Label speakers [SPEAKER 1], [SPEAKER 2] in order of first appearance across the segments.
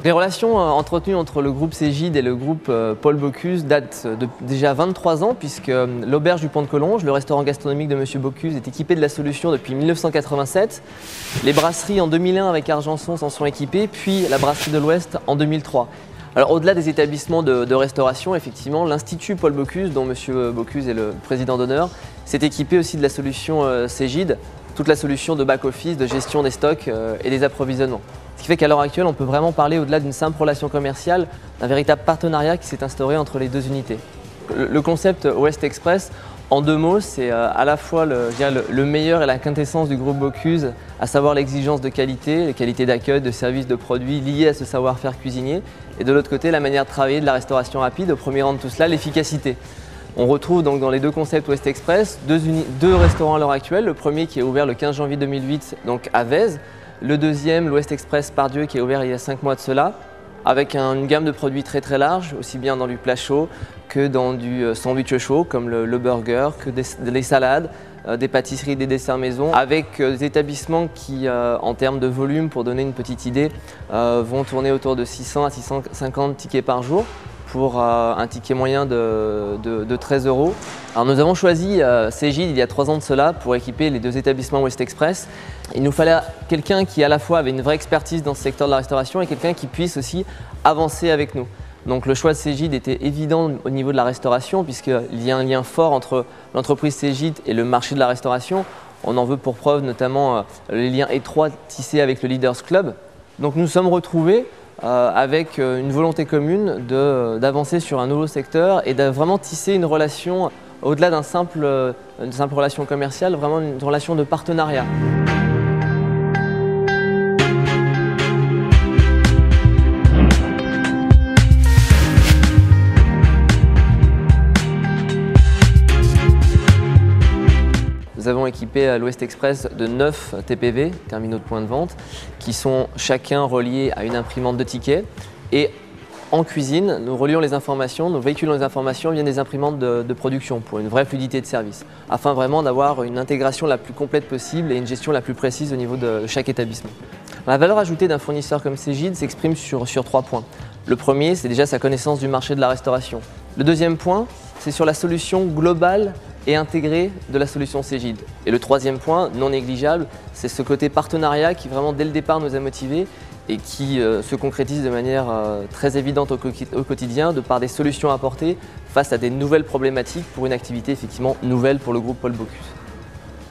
[SPEAKER 1] Les relations entretenues entre le groupe Cégide et le groupe Paul Bocuse datent de déjà 23 ans puisque l'auberge du Pont de Collonges, le restaurant gastronomique de Monsieur Bocuse, est équipé de la solution depuis 1987. Les brasseries en 2001 avec Argenson s'en sont équipées, puis la brasserie de l'Ouest en 2003. Alors au-delà des établissements de restauration, effectivement, l'Institut Paul Bocuse, dont Monsieur Bocuse est le président d'honneur, s'est équipé aussi de la solution Cégide, toute la solution de back-office, de gestion des stocks et des approvisionnements. Ce qui fait qu'à l'heure actuelle, on peut vraiment parler, au-delà d'une simple relation commerciale, d'un véritable partenariat qui s'est instauré entre les deux unités. Le concept West Express, en deux mots, c'est à la fois le meilleur et la quintessence du groupe Bocuse, à savoir l'exigence de qualité, les qualités d'accueil, de service, de produits liés à ce savoir-faire cuisinier, et de l'autre côté, la manière de travailler de la restauration rapide, au premier rang de tout cela, l'efficacité. On retrouve donc dans les deux concepts West Express deux restaurants à l'heure actuelle, le premier qui est ouvert le 15 janvier 2008 donc à Vèze, le deuxième, l'Ouest Express Pardieu, qui est ouvert il y a 5 mois de cela, avec une gamme de produits très large, aussi bien dans du plat chaud que dans du sandwich chaud, comme le burger, que des salades, des pâtisseries, des desserts maison, avec des établissements qui, en termes de volume, pour donner une petite idée, vont tourner autour de 600 à 650 tickets par jour, pour un ticket moyen de 13 €. Alors nous avons choisi Cégide il y a 3 ans de cela pour équiper les deux établissements West Express. Il nous fallait quelqu'un qui à la fois avait une vraie expertise dans ce secteur de la restauration et quelqu'un qui puisse aussi avancer avec nous. Donc le choix de Cégide était évident au niveau de la restauration puisqu'il y a un lien fort entre l'entreprise Cégide et le marché de la restauration. On en veut pour preuve notamment les liens étroits tissés avec le Leaders Club. Donc nous sommes retrouvés avec une volonté commune d'avancer sur un nouveau secteur et de vraiment tisser une relation au-delà d'une simple relation commerciale, vraiment une relation de partenariat. Nous avons équipé l'Ouest Express de 9 TPV, terminaux de point de vente, qui sont chacun reliés à une imprimante de tickets. Et en cuisine, nous relions les informations, nous véhiculons les informations via des imprimantes de production pour une vraie fluidité de service, afin vraiment d'avoir une intégration la plus complète possible et une gestion la plus précise au niveau de chaque établissement. La valeur ajoutée d'un fournisseur comme Cégide s'exprime sur 3 points. Le premier, c'est déjà sa connaissance du marché de la restauration. Le deuxième point, c'est sur la solution globale et intégrée de la solution Cégide. Et le troisième point, non négligeable, c'est ce côté partenariat qui vraiment dès le départ nous a motivés et qui se concrétise de manière très évidente au quotidien de par des solutions apportées face à des nouvelles problématiques pour une activité effectivement nouvelle pour le groupe Paul Bocuse.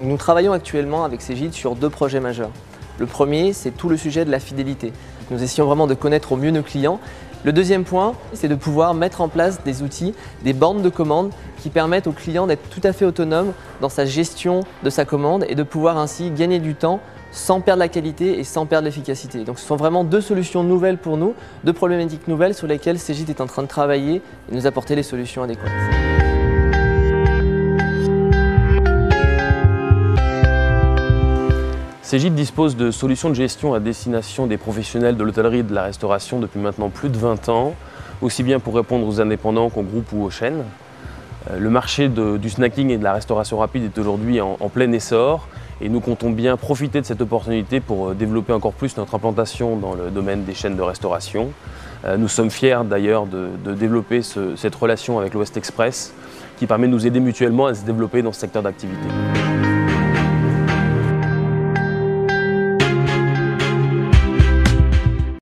[SPEAKER 1] Nous travaillons actuellement avec Cégide sur 2 projets majeurs. Le premier, c'est tout le sujet de la fidélité. Nous essayons vraiment de connaître au mieux nos clients. Le deuxième point, c'est de pouvoir mettre en place des outils, des bornes de commande qui permettent au client d'être tout à fait autonome dans sa gestion de sa commande et de pouvoir ainsi gagner du temps sans perdre la qualité et sans perdre l'efficacité. Donc ce sont vraiment 2 solutions nouvelles pour nous, 2 problématiques nouvelles sur lesquelles Cégide est en train de travailler et nous apporter les solutions adéquates.
[SPEAKER 2] Cégide dispose de solutions de gestion à destination des professionnels de l'hôtellerie et de la restauration depuis maintenant plus de 20 ans, aussi bien pour répondre aux indépendants qu'aux groupes ou aux chaînes. Le marché du snacking et de la restauration rapide est aujourd'hui en plein essor et nous comptons bien profiter de cette opportunité pour développer encore plus notre implantation dans le domaine des chaînes de restauration. Nous sommes fiers d'ailleurs de développer cette relation avec l'Ouest Express qui permet de nous aider mutuellement à se développer dans ce secteur d'activité.